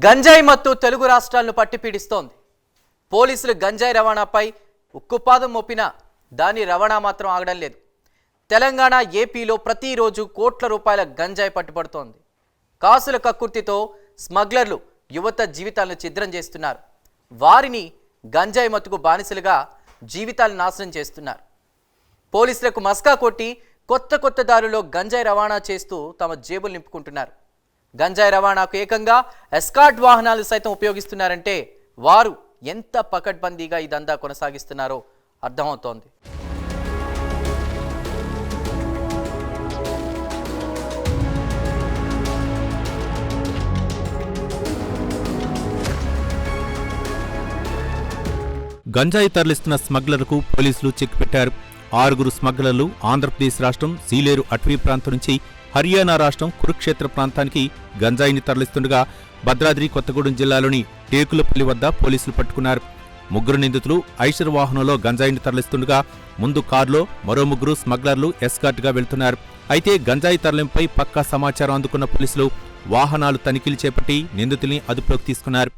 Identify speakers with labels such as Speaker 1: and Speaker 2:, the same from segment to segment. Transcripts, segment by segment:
Speaker 1: గంజాయి మత్తు తెలుగు రాష్ట్రాలను పట్టిపీడిస్తోంది. పోలీసులు గంజాయి రవాణాపై ఉక్కుపాదం మోపినా దాని రవాణా మాత్రం ఆగడం లేదు. తెలంగాణ, ఏపీలో ప్రతిరోజు కోట్ల రూపాయల గంజాయి పట్టుబడుతోంది. కాసుల కక్కుర్తితో స్మగ్లర్లు యువత జీవితాలను ఛిద్రం చేస్తున్నారు. వారిని గంజాయి మత్తుకు బానిసలుగా జీవితాలను నాశనం చేస్తున్నారు. పోలీసులకు మస్కా కొట్టి కొత్త దారుల్లో గంజాయి రవాణా చేస్తూ తమ జేబులు నింపుకుంటున్నారు. గంజాయి రవాణాకు ఏకంగా ఎస్కార్ట్ వాహనాలు సైతం ఉపయోగిస్తున్నారంటే వారు ఎంత పకడ్బందీగా ఈ దందా కొనసాగిస్తున్నారో అర్థమవుతోంది.
Speaker 2: గంజాయి తరలిస్తున్న స్మగ్లర్కు పోలీసులు చెక్ పెట్టారు. 6 స్మగ్లర్లు ఆంధ్రప్రదేశ్ రాష్ట్రం సీలేరు అటవీ ప్రాంతం నుంచి హర్యానా రాష్ట్రం కురుక్షేత్ర ప్రాంతానికి గంజాయిని తరలిస్తుండగా భద్రాద్రి కొత్తగూడెం జిల్లాలోని టేకులపల్లి వద్ద పోలీసులు పట్టుకున్నారు. 3 నిందితులు ఐషర్ వాహనంలో గంజాయిని తరలిస్తుండగా ముందు కారులో మరో 3 స్మగ్లర్లు ఎస్కార్ట్గా వెళ్తున్నారు. అయితే గంజాయి తరలింపై పక్కా సమాచారం అందుకున్న పోలీసులు వాహనాలు తనిఖీలు చేపట్టి నిందితుల్ని అదుపులోకి తీసుకున్నారు.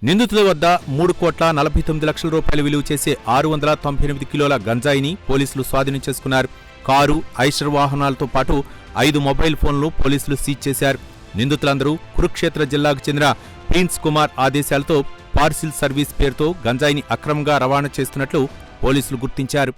Speaker 2: నిందితుల వద్ద 3,49,00,000 రూపాయలు విలువ చేసే 698 కిలోల గంజాయిని పోలీసులు స్వాధీనం చేసుకున్నారు. కారు, ఐషర్ వాహనాలతో పాటు 5 మొబైల్ ఫోన్లు పోలీసులు సీజ్ చేశారు. నిందితులందరూ కురుక్షేత్ర జిల్లాకు చెందిన ప్రిన్స్ కుమార్ ఆదేశాలతో పార్సిల్ సర్వీస్ పేరుతో గంజాయిని అక్రమంగా రవాణా చేస్తున్నట్లు పోలీసులు గుర్తించారు.